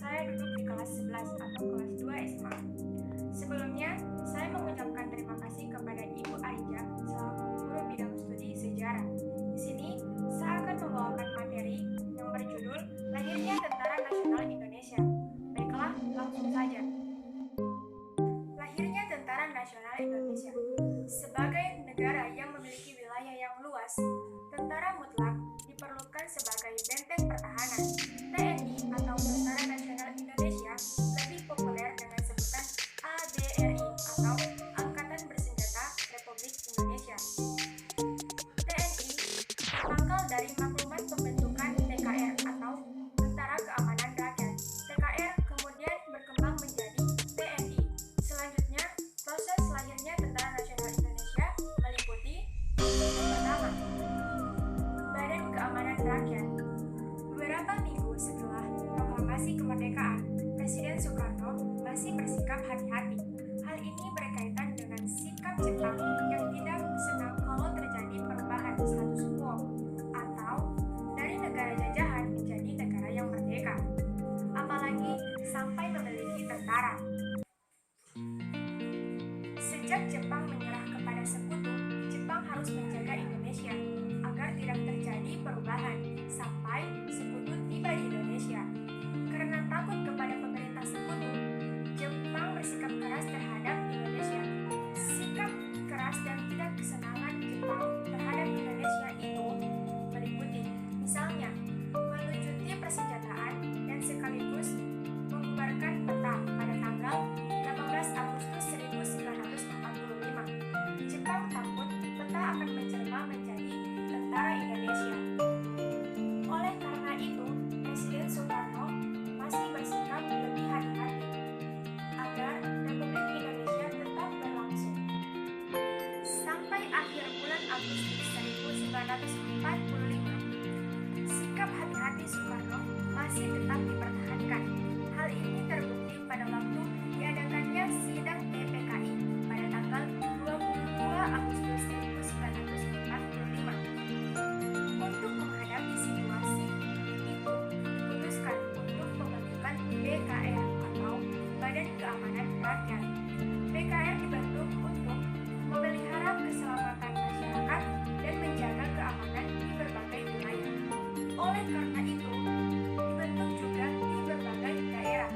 saya duduk di kelas 11 atau kelas 2 SMA. Sebelumnya, saya mengucapkan terima kasih kepada Ibu Arija selaku guru bidang studi sejarah. Di sini, saya akan membawakan materi yang berjudul Lahirnya Tentara Nasional Indonesia. Baiklah, langsung saja. Lahirnya Tentara Nasional Indonesia. Sebagai negara yang memiliki wilayah yang luas, tentara mutlak diperlukan sebagai benteng pertahanan. TNI atau Tentara Nasional Indonesia lebih populer dengan sebutan ABRI atau Angkatan Bersenjata Republik Indonesia. TNI berangkal dari maklumat pembentukan TKR atau Tentara Keamanan Rakyat. TKR kemudian berkembang menjadi TNI. Selanjutnya, proses lahirnya Tentara Nasional Indonesia meliputi pertama, Badan Keamanan Rakyat. Beberapa minggu setelah proklamasi kemerdekaan, Presiden Soekarno masih bersikap hati-hati. Hal ini berkaitan dengan sikap Jepang yang tidak senang kalau terjadi perubahan status quo atau dari negara jajahan menjadi negara yang merdeka, apalagi sampai memiliki tentara. Sejak Jepang menyerah kepada sekutu, Jepang harus menjaga Indonesia agar tidak terjadi perubahan sampai sekutu tiba di Indonesia. Karena takut kepada pemerintah sekutu, Jepang bersikap keras terhadap Indonesia. Sikap keras dan tidak kesenangan Jepang terhadap Indonesia itu meliputi, misalnya, melucuti persenjataan dan sekaligus membubarkan peta pada tanggal 18 Agustus 1945. Jepang takut peta akan menjelma menjadi tentara Indonesia. Oleh karena itu, Presiden Soekarno masih bersikap lebih hati-hati agar Republik Indonesia tetap berlangsung. Sampai akhir bulan Agustus 1945, sikap hati-hati Soekarno masih tetap dipertahankan. Hal ini terbukti pada waktu diadakannya sidang TPKI pada tanggal 22 Agustus 1945. Untuk menghadapi situasi itu, diputuskan untuk pembentukan BKR atau Badan Keamanan Rakyat. BKR dibentuk untuk memelihara keselamatan masyarakat dan menjaga keamanan di berbagai wilayah. Oleh karena itu, dibentuk juga di berbagai daerah.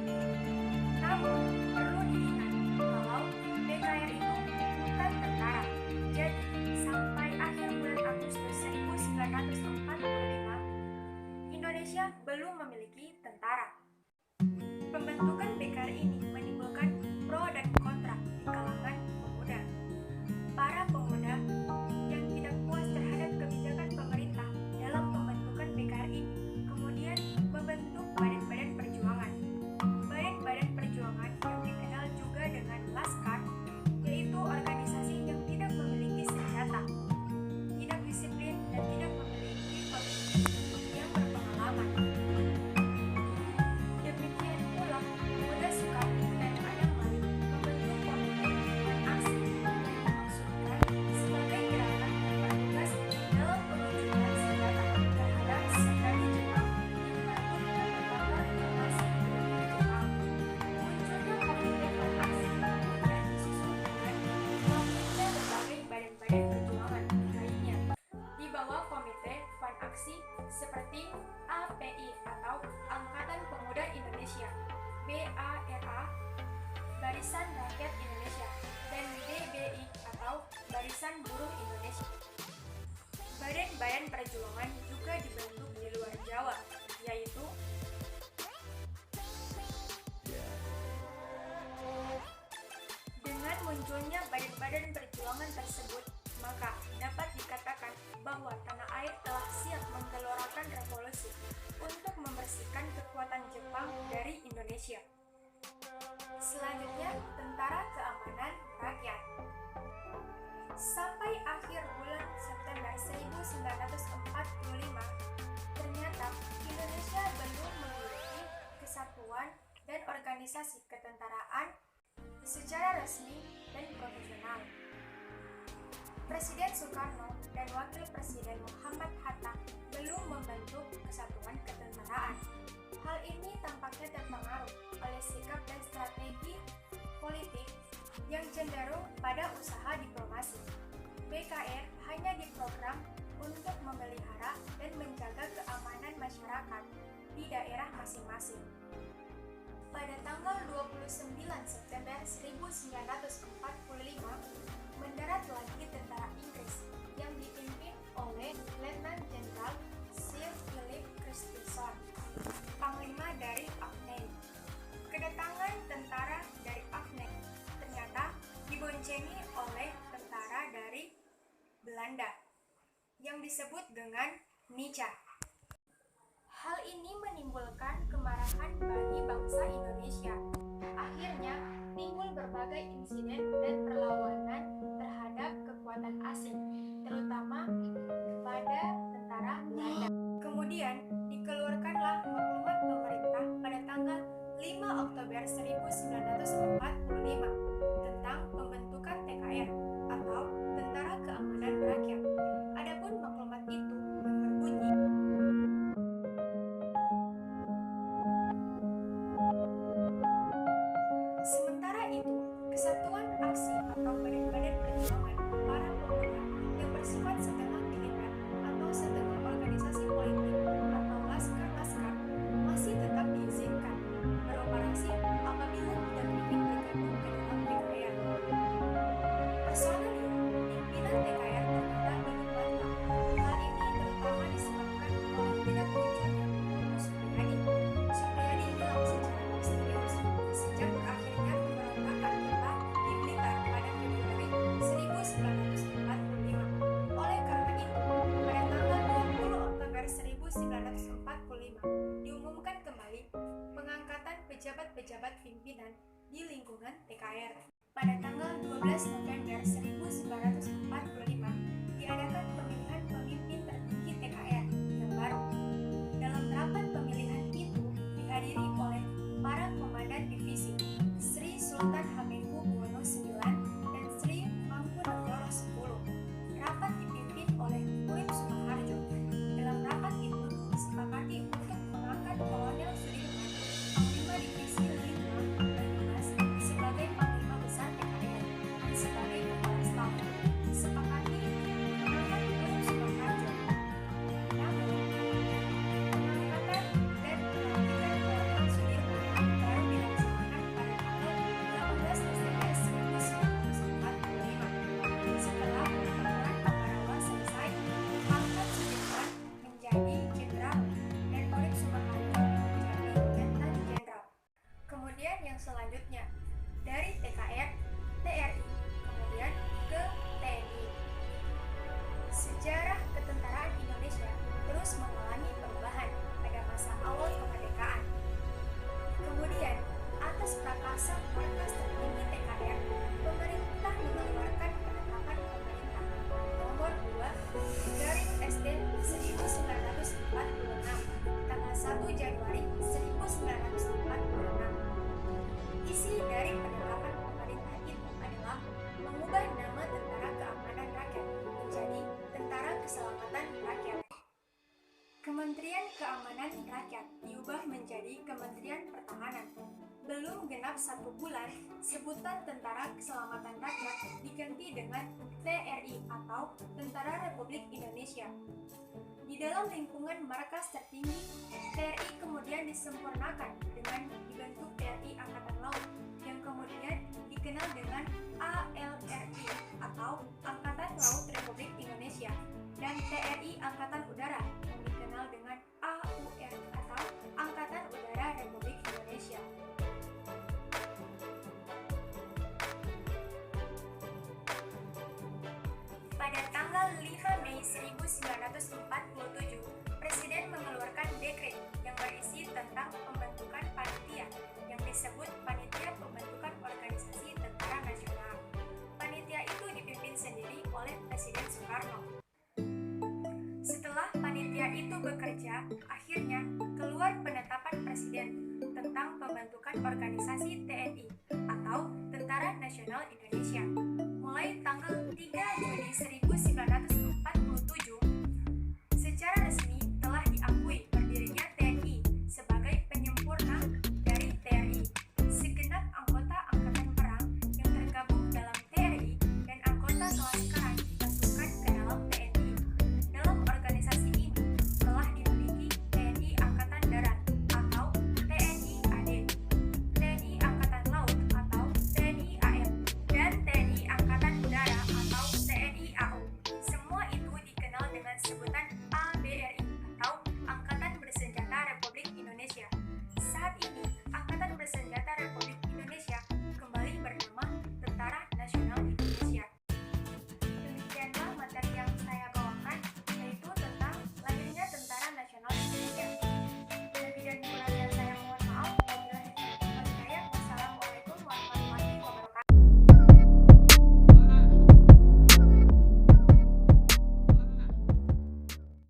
Namun, perlu diingat kalau BKR itu bukan tentara. Jadi, sampai akhir bulan Agustus 1945, Indonesia belum memiliki tentara. Pembentukan BKR ini menimbulkan pro dan kontra di kalangan pemuda. Para pemuda yang tidak puas terhadap kebijakan pemerintah dalam pembentukan BKR ini kemudian membentuk badan-badan perjuangan. Badan-badan perjuangan yang dikenal juga dengan Laskar, yaitu organisasi yang tidak memiliki senjata, tidak disiplin, dan tidak memiliki pemimpin yang berpengalaman. Demikian pula, pemuda Sukarno dan Adam Malik membentuk Komite Dewan Aksi yang dimaksudkan sebagai gerakan yang bertugas dalam penunjukan senjata terhadap sekali Jepang yang merebut beberapa lokasi wilayah Jepang. Munculnya Komite Dewan Aksi kemudian disusul dengan bangkitnya berbagai badan-badan perjuangan lainnya di bawah Komite Dewan Aksi seperti API atau Angkatan Pemuda Indonesia, BARA, Barisan Rakyat Indonesia, dan BBI atau Barisan Buruh Indonesia. Badan-badan perjuangan juga dibentuk di luar Jawa, yaitu dengan munculnya badan-badan perjuangan tersebut, maka dapat dikatakan bahwa tanah air telah siap menggelorakan revolusi untuk membersihkan kekuatan Jepang dari Indonesia. Selanjutnya, Tentara Keamanan Rakyat. Sampai akhir bulan September 1945, ternyata Indonesia belum memiliki kesatuan dan organisasi ketentaraan secara resmi dan profesional. Presiden Soekarno dan Wakil Presiden Muhammad Hatta belum membentuk kesatuan ketentaraan. Hal ini tampaknya terpengaruh cenderung pada usaha diplomasi. BKR hanya diprogram untuk memelihara dan menjaga keamanan masyarakat di daerah masing-masing. Pada tanggal 29 September 1945, mendarat lagi tentara Inggris yang dipimpin oleh Letnan Jenderal Sir Philip Christison, panglima dari Afghanistan. Kedatangan tentara dari Afghanistan ternyata diboncengi oleh tentara dari Belanda yang disebut dengan Nica. Hal ini menimbulkan kemarahan bagi bangsa Indonesia. Akhirnya timbul berbagai insiden dan perlawanan terhadap kekuatan asing, terutama kepada tentara Belanda. Kemudian dikeluarkanlah maklumat pemerintah pada tanggal 5 Oktober 1945 tentang pembentukan TKR atau Tentara Keamanan Rakyat. Adapun maklumat itu berbunyi, sementara itu, kesatuan aksi atau badan-badan perjuangan para pemuda yang bersifat setengah militer atau setengah organisasi politik atau laskar-laskar masih tetap diizinkan beroperasi apabila tidak ingin bergabung ke dalam TKR. Personalia pimpinan TKR ternyata dilibatkan. Hal ini terutama disebabkan oleh tidak munculnya Supriyadi hilang secara misterius sejak berakhirnya pemberontakan kita di Blitar pada Februari 1945. Oleh karena itu, pada tanggal 20 Oktober 1945 diumumkan kembali pengangkatan pejabat-pejabat pimpinan di lingkungan TKR. Pada tanggal 12 November 1945 diadakan pemilihan pemimpin tertinggi TKR yang baru. Dalam rapat pemilihan itu dihadiri oleh para komandan divisi Sri Sultan Hamengkubuwono IX dan Sri Mangkunegoro X. Rapat dipimpin oleh Urip Sumaharjo. Dalam rapat itu disepakati untuk mengangkat Kolonel Sudirman, Panglima Divisi 5 Banyumas, sebagai Panglima Besar TKR dan sebagai Kepala Staf. Disepakati mengangkat Urip Sumaharjo. Namun, pengangkatan dan pelantikan Kolonel Sudirman baru dilaksanakan pada tanggal 18 Desember 1945. Setelah pertempuran Ambarawa selesai, pangkat Sudirman menjadi jenderal dan Urip Sumaharjo menjadi letnan jenderal. Kemudian yang selanjutnya dari TKR, TRI, kemudian ke TNI. Sejarah ketentaraan Indonesia terus mengalami perubahan pada masa awal kemerdekaan. Kemudian, atas prakarsa markas tertinggi TKR, pemerintah mengeluarkan penetapan pemerintah nomor 2/SD 1946 tanggal 1 Januari 1946. Isi dari penetapan pemerintah itu adalah mengubah nama Tentara Keamanan Rakyat menjadi Tentara Keselamatan Rakyat. Kementerian Keamanan Rakyat diubah menjadi Kementerian Pertahanan. Belum genap 1 bulan, sebutan Tentara Keselamatan Rakyat diganti dengan TRI atau Tentara Republik Indonesia. Di dalam lingkungan markas tertinggi, TRI kemudian disempurnakan dengan dibentuk TRI Angkatan Laut yang kemudian dikenal dengan ALRI atau Angkatan Laut Republik Indonesia, dan TRI Angkatan Udara yang dikenal dengan AUR atau Angkatan Udara Republik Indonesia. Pada tanggal 5 Mei 1947, Presiden mengeluarkan dekret yang berisi tentang pembentukan panitia yang disebut Panitia Pembentukan Organisasi Tentara Nasional. Panitia itu dipimpin sendiri oleh Presiden Soekarno. Setelah panitia itu bekerja, akhirnya keluar penetapan Presiden tentang pembentukan organisasi TNI atau Tentara Nasional Indonesia. Mulai tanggal 3 Juni 1947, secara resmi